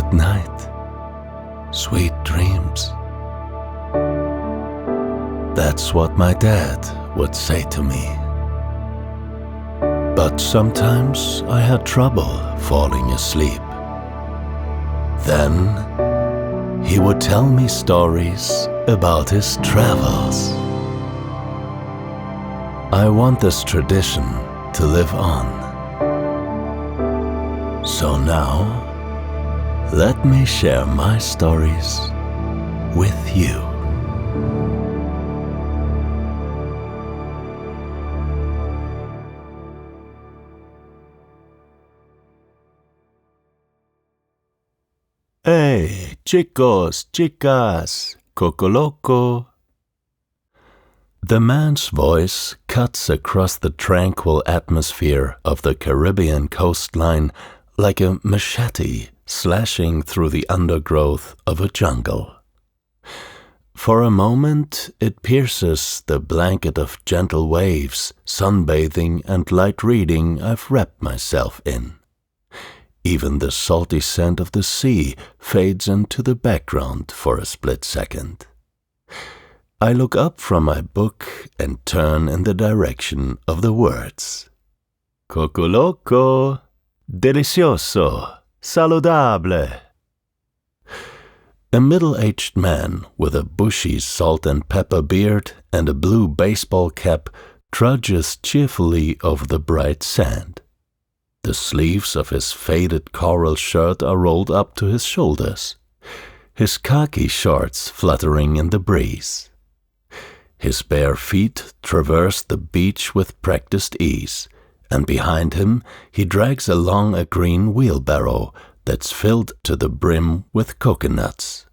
Good night. Sweet dreams. That's what my dad would say to me. But sometimes I had trouble falling asleep. Then he would tell me stories about his travels. I want this tradition to live on. So now, let me share my stories with you. Hey, chicos, chicas, cocoloco. The man's voice cuts across the tranquil atmosphere of the Caribbean coastline like a machete slashing through the undergrowth of a jungle. For a moment, it pierces the blanket of gentle waves, sunbathing, and light reading I've wrapped myself in. Even the salty scent of the sea fades into the background for a split second. I look up from my book and turn in the direction of the words. Cocoloco, delicioso, saludable. A middle-aged man with a bushy salt and pepper beard and a blue baseball cap trudges cheerfully over the bright sand. The sleeves of his faded coral shirt are rolled up to his shoulders, his khaki shorts fluttering in the breeze. His bare feet traverse the beach with practiced ease, and behind him he drags along a green wheelbarrow that's filled to the brim with coconuts.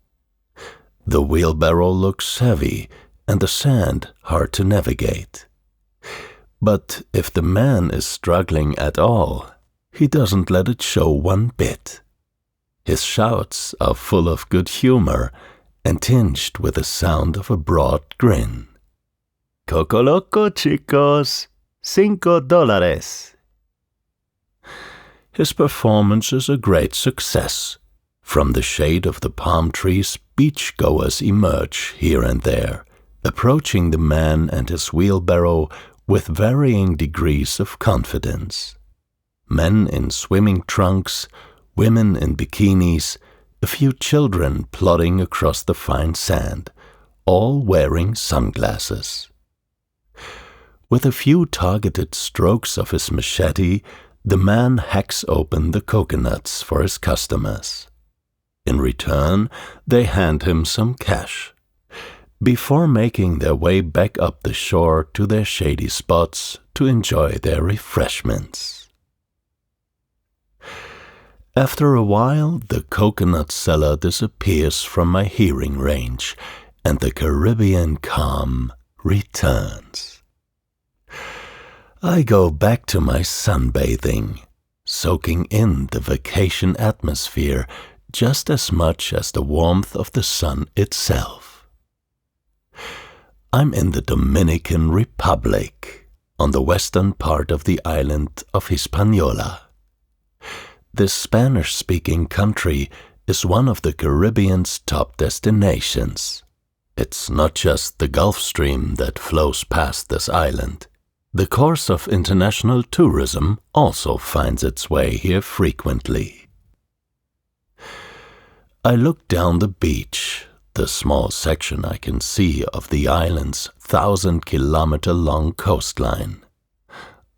The wheelbarrow looks heavy and the sand hard to navigate. But if the man is struggling at all, he doesn't let it show one bit. His shouts are full of good humor and tinged with the sound of a broad grin. Cocoloco, chicos, $5. His performance is a great success. From the shade of the palm trees, beachgoers emerge here and there, approaching the man and his wheelbarrow with varying degrees of confidence. Men in swimming trunks, women in bikinis, a few children plodding across the fine sand, all wearing sunglasses. With a few targeted strokes of his machete, the man hacks open the coconuts for his customers. In return, they hand him some cash. Before making their way back up the shore to their shady spots to enjoy their refreshments. After a while, the coconut seller disappears from my hearing range, and the Caribbean calm returns. I go back to my sunbathing, soaking in the vacation atmosphere just as much as the warmth of the sun itself. I'm in the Dominican Republic, on the western part of the island of Hispaniola. This Spanish-speaking country is one of the Caribbean's top destinations. It's not just the Gulf Stream that flows past this island. The course of international tourism also finds its way here frequently. I look down the beach, the small section I can see of the island's 1,000-kilometer-long coastline.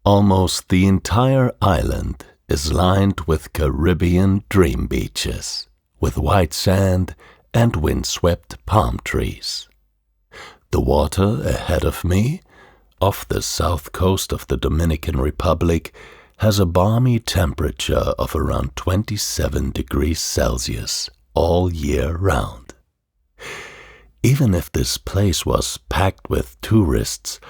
Almost the entire island is lined with Caribbean dream beaches, with white sand and windswept palm trees. The water ahead of me, off the south coast of the Dominican Republic, has a balmy temperature of around 27 degrees Celsius all year round. Even if this place was packed with tourists,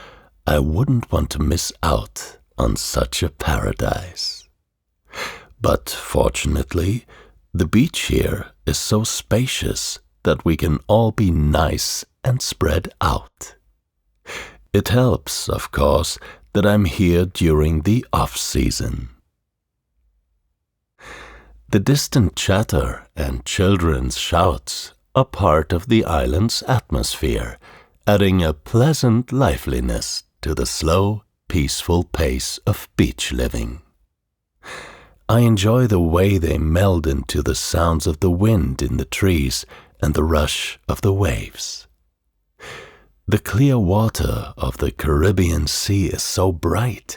I wouldn't want to miss out on such a paradise. But fortunately, the beach here is so spacious that we can all be nice and spread out. It helps, of course, that I'm here during the off-season. The distant chatter and children's shouts are part of the island's atmosphere, adding a pleasant liveliness to the slow, peaceful pace of beach living. I enjoy the way they meld into the sounds of the wind in the trees and the rush of the waves. The clear water of the Caribbean Sea is so bright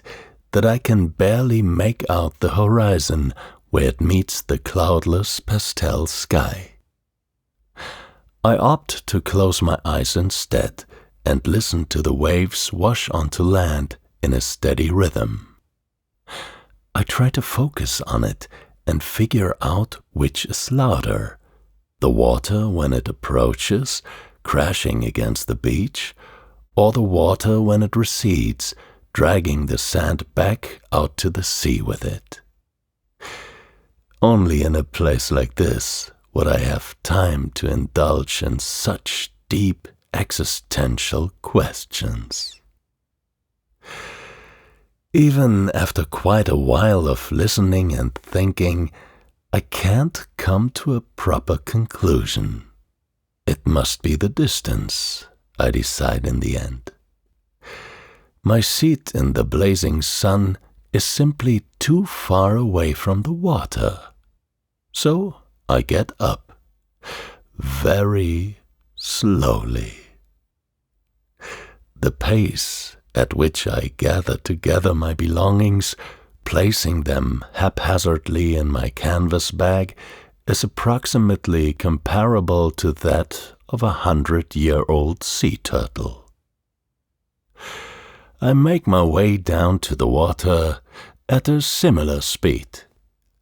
that I can barely make out the horizon where it meets the cloudless pastel sky. I opt to close my eyes instead and listen to the waves wash onto land in a steady rhythm. I try to focus on it and figure out which is louder, the water when it approaches, crashing against the beach, or the water when it recedes, dragging the sand back out to the sea with it. Only in a place like this would I have time to indulge in such deep existential questions. Even after quite a while of listening and thinking, I can't come to a proper conclusion. It must be the distance, I decide in the end. My seat in the blazing sun is simply too far away from the water. So I get up, very slowly. The pace at which I gather together my belongings, placing them haphazardly in my canvas bag, is approximately comparable to that of 100-year-old sea turtle. I make my way down to the water at a similar speed,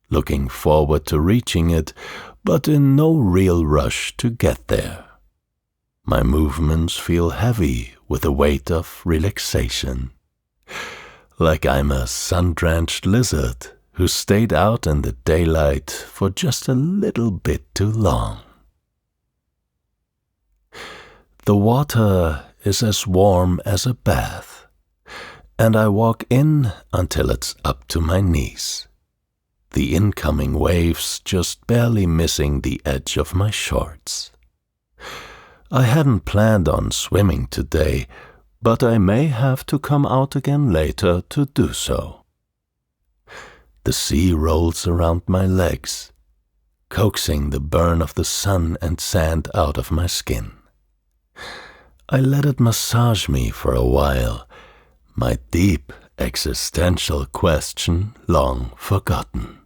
looking forward to reaching it, but in no real rush to get there. My movements feel heavy with a weight of relaxation, like I'm a sun-drenched lizard who stayed out in the daylight for just a little bit too long. The water is as warm as a bath, and I walk in until it's up to my knees, the incoming waves just barely missing the edge of my shorts. I hadn't planned on swimming today, but I may have to come out again later to do so. The sea rolls around my legs, coaxing the burn of the sun and sand out of my skin. I let it massage me for a while, my deep existential question long forgotten.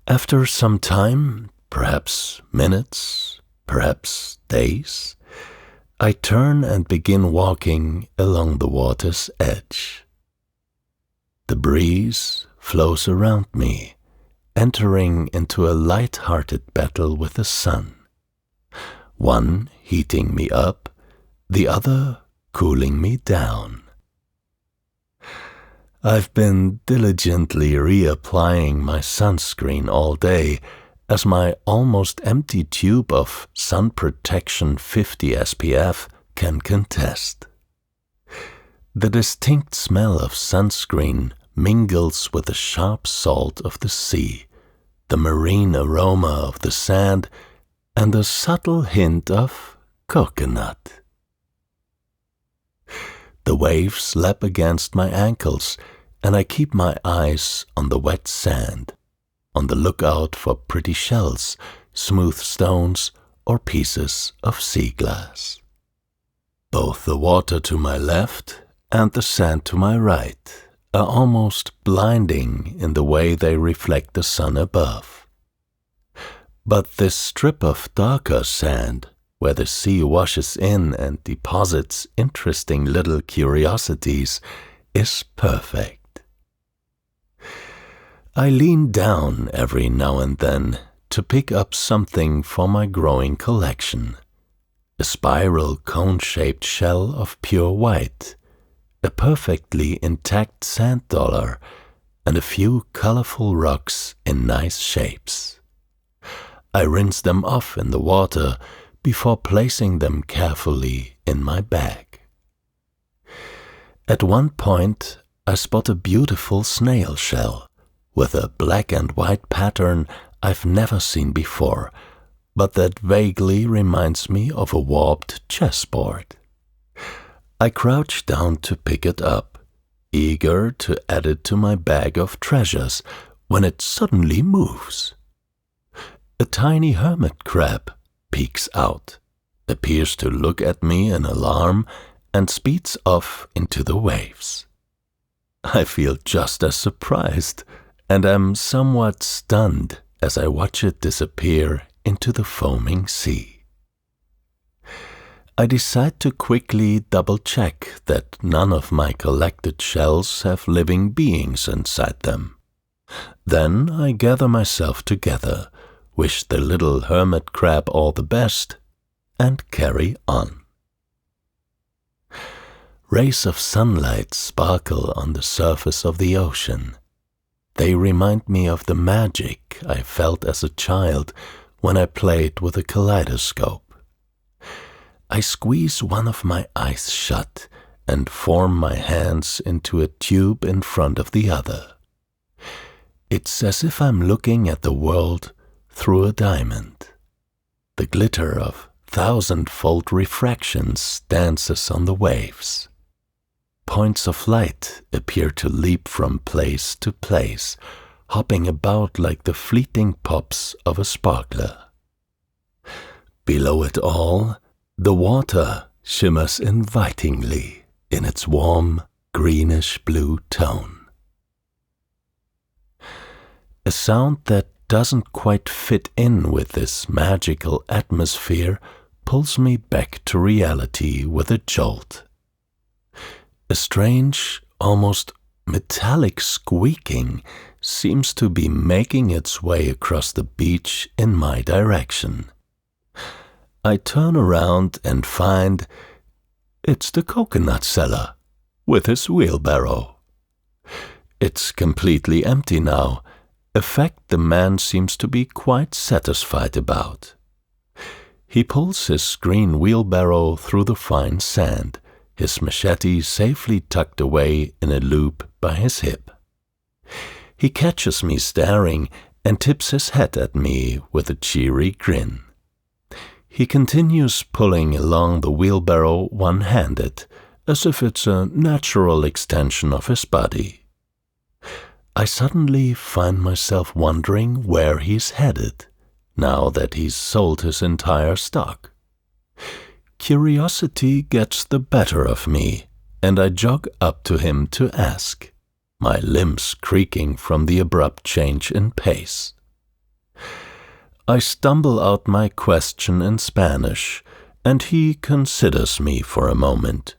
After some time, perhaps minutes, perhaps days, I turn and begin walking along the water's edge. The breeze flows around me, entering into a light-hearted battle with the sun, one heating me up, the other cooling me down. I've been diligently reapplying my sunscreen all day, as my almost empty tube of Sun Protection 50 SPF can contest. The distinct smell of sunscreen mingles with the sharp salt of the sea, the marine aroma of the sand, and a subtle hint of coconut. The waves lap against my ankles, and I keep my eyes on the wet sand, on the lookout for pretty shells, smooth stones, or pieces of sea glass. Both the water to my left and the sand to my right are almost blinding in the way they reflect the sun above. But this strip of darker sand, where the sea washes in and deposits interesting little curiosities, is perfect. I lean down every now and then to pick up something for my growing collection, a spiral cone-shaped shell of pure white, a perfectly intact sand dollar, and a few colorful rocks in nice shapes. I rinse them off in the water before placing them carefully in my bag. At one point, I spot a beautiful snail shell, with a black and white pattern I've never seen before, but that vaguely reminds me of a warped chessboard. I crouch down to pick it up, eager to add it to my bag of treasures, when it suddenly moves. A tiny hermit crab peeks out, appears to look at me in alarm, and speeds off into the waves. I feel just as surprised, and am somewhat stunned as I watch it disappear into the foaming sea. I decide to quickly double-check that none of my collected shells have living beings inside them. Then I gather myself together, wish the little hermit crab all the best, and carry on. Rays of sunlight sparkle on the surface of the ocean. They remind me of the magic I felt as a child when I played with a kaleidoscope. I squeeze one of my eyes shut and form my hands into a tube in front of the other. It's as if I'm looking at the world through a diamond. The glitter of thousand-fold refractions dances on the waves. Points of light appear to leap from place to place, hopping about like the fleeting pops of a sparkler. Below it all, the water shimmers invitingly in its warm, greenish-blue tone. A sound that doesn't quite fit in with this magical atmosphere pulls me back to reality with a jolt. A strange, almost metallic squeaking seems to be making its way across the beach in my direction. I turn around and find it's the coconut seller with his wheelbarrow. It's completely empty now, a fact the man seems to be quite satisfied about. He pulls his green wheelbarrow through the fine sand, his machete safely tucked away in a loop by his hip. He catches me staring and tips his hat at me with a cheery grin. He continues pulling along the wheelbarrow one-handed, as if it's a natural extension of his body. I suddenly find myself wondering where he's headed, now that he's sold his entire stock. Curiosity gets the better of me, and I jog up to him to ask, my limbs creaking from the abrupt change in pace. I stumble out my question in Spanish, and he considers me for a moment.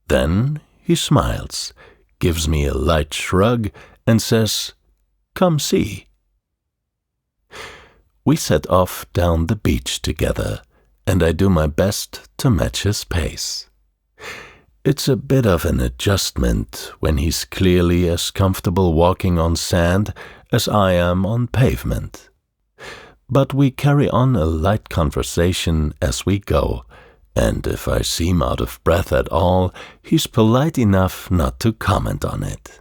Then he smiles, gives me a light shrug, and says, "Come see." We set off down the beach together, and I do my best to match his pace. It's a bit of an adjustment when he's clearly as comfortable walking on sand as I am on pavement. But we carry on a light conversation as we go, and if I seem out of breath at all, he's polite enough not to comment on it.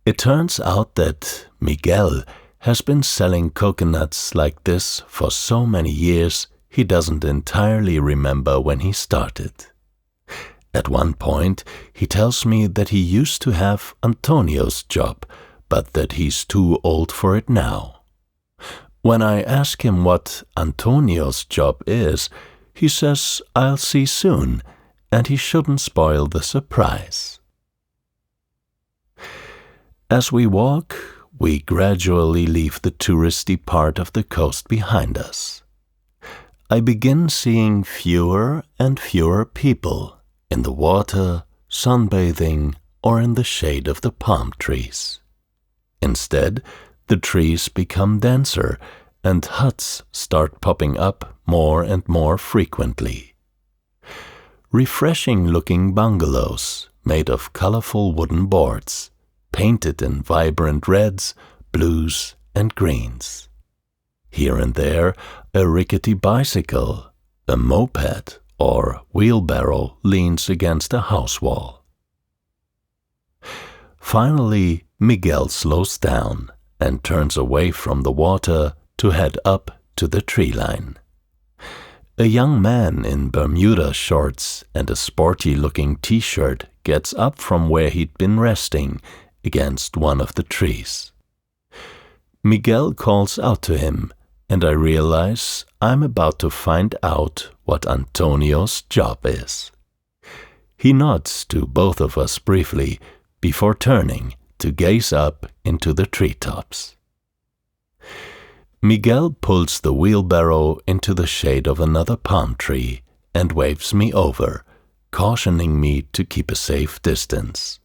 It turns out that Miguel has been selling coconuts like this for so many years he doesn't entirely remember when he started. At one point, he tells me that he used to have Antonio's job, but that he's too old for it now. When I ask him what Antonio's job is, he says I'll see soon, and he shouldn't spoil the surprise. As we walk, we gradually leave the touristy part of the coast behind us. I begin seeing fewer and fewer people in the water, sunbathing, or in the shade of the palm trees. Instead, the trees become denser, and huts start popping up more and more frequently. Refreshing-looking bungalows made of colorful wooden boards, painted in vibrant reds, blues, and greens. Here and there, a rickety bicycle, a moped, or wheelbarrow leans against a house wall. Finally, Miguel slows down and turns away from the water to head up to the tree line. A young man in Bermuda shorts and a sporty-looking t-shirt gets up from where he'd been resting against one of the trees. Miguel calls out to him, and I realize I'm about to find out what Antonio's job is. He nods to both of us briefly before turning to gaze up into the treetops. Miguel pulls the wheelbarrow into the shade of another palm tree and waves me over, cautioning me to keep a safe distance.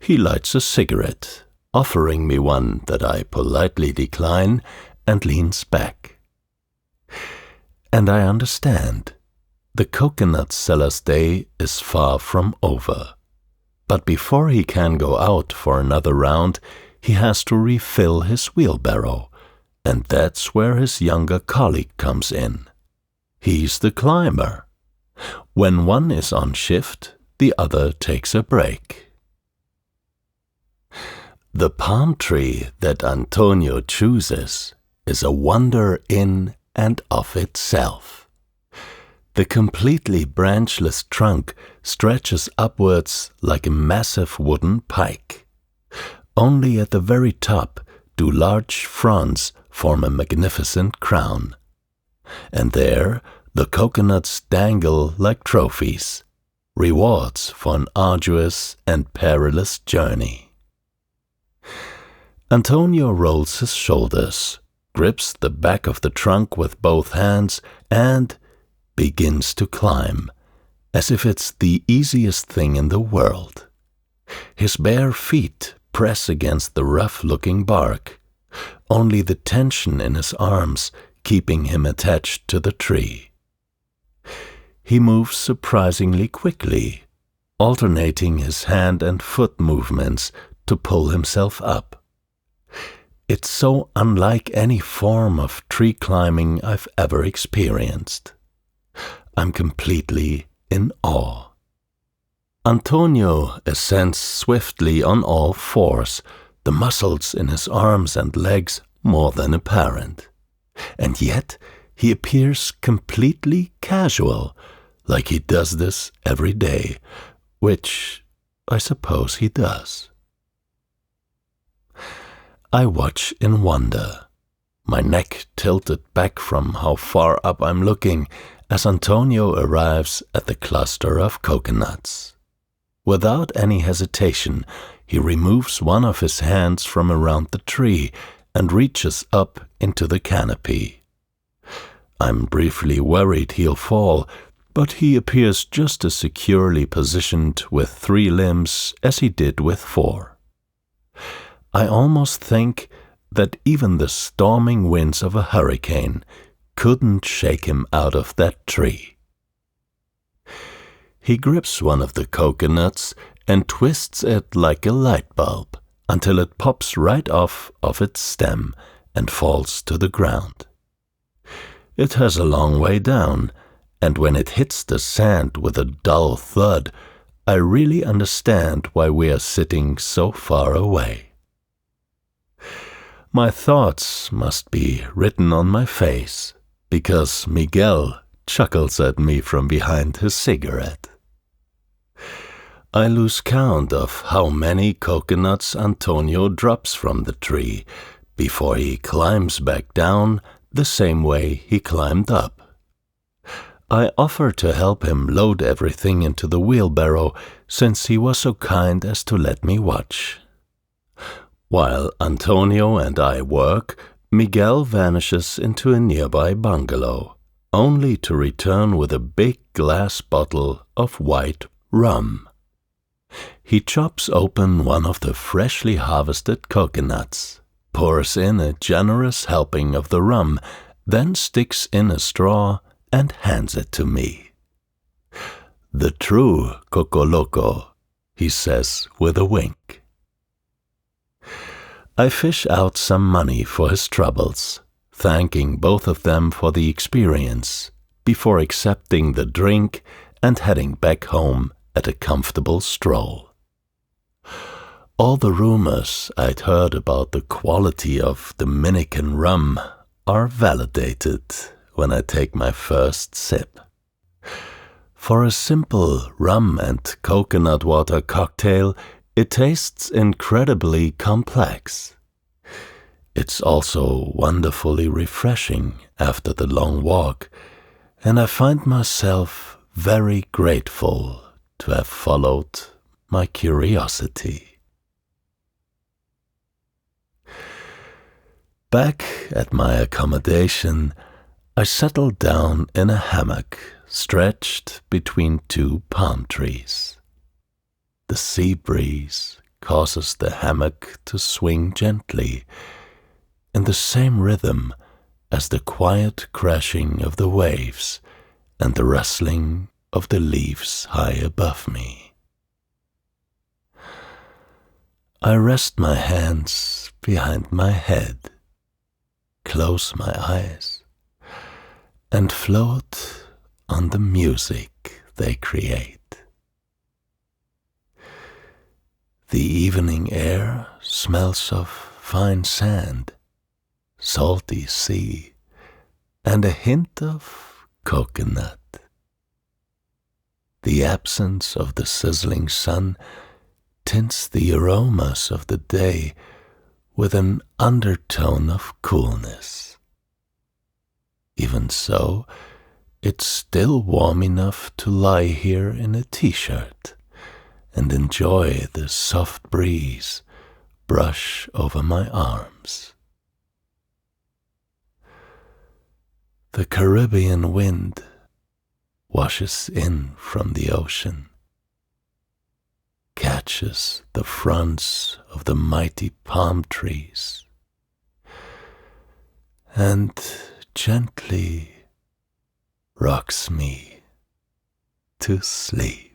He lights a cigarette, offering me one that I politely decline, and leans back. And I understand. The coconut seller's day is far from over. But before he can go out for another round, he has to refill his wheelbarrow. And that's where his younger colleague comes in. He's the climber. When one is on shift, the other takes a break. The palm tree that Antonio chooses is a wonder in and of itself. The completely branchless trunk stretches upwards like a massive wooden pike. Only at the very top do large fronds form a magnificent crown. And there the coconuts dangle like trophies, rewards for an arduous and perilous journey. Antonio rolls his shoulders, grips the back of the trunk with both hands, and begins to climb, as if it's the easiest thing in the world. His bare feet press against the rough-looking bark, only the tension in his arms keeping him attached to the tree. He moves surprisingly quickly, alternating his hand and foot movements to pull himself up. It's so unlike any form of tree climbing I've ever experienced. I'm completely in awe. Antonio ascends swiftly on all fours, the muscles in his arms and legs more than apparent. And yet he appears completely casual, like he does this every day, which I suppose he does. I watch in wonder, my neck tilted back from how far up I'm looking as Antonio arrives at the cluster of coconuts. Without any hesitation, he removes one of his hands from around the tree and reaches up into the canopy. I'm briefly worried he'll fall, but he appears just as securely positioned with 3 limbs as he did with 4. I almost think that even the storming winds of a hurricane couldn't shake him out of that tree. He grips one of the coconuts and twists it like a light bulb until it pops right off of its stem and falls to the ground. It has a long way down, and when it hits the sand with a dull thud, I really understand why we are sitting so far away. My thoughts must be written on my face, because Miguel chuckles at me from behind his cigarette. I lose count of how many coconuts Antonio drops from the tree before he climbs back down the same way he climbed up. I offer to help him load everything into the wheelbarrow since he was so kind as to let me watch. While Antonio and I work, Miguel vanishes into a nearby bungalow, only to return with a big glass bottle of white rum. He chops open one of the freshly harvested coconuts, pours in a generous helping of the rum, then sticks in a straw and hands it to me. "The true Coco Loco," he says with a wink. I fish out some money for his troubles, thanking both of them for the experience, before accepting the drink and heading back home at a comfortable stroll. All the rumors I'd heard about the quality of Dominican rum are validated when I take my first sip. For a simple rum and coconut water cocktail, it tastes incredibly complex. It's also wonderfully refreshing after the long walk, and I find myself very grateful to have followed my curiosity. Back at my accommodation, I settled down in a hammock stretched between two palm trees. The sea breeze causes the hammock to swing gently, in the same rhythm as the quiet crashing of the waves and the rustling of the leaves high above me. I rest my hands behind my head, close my eyes, and float on the music they create. The evening air smells of fine sand, salty sea, and a hint of coconut. The absence of the sizzling sun tints the aromas of the day with an undertone of coolness. Even so, it's still warm enough to lie here in a t-shirt and enjoy the soft breeze brush over my arms. The Caribbean wind washes in from the ocean, catches the fronds of the mighty palm trees, and gently rocks me to sleep.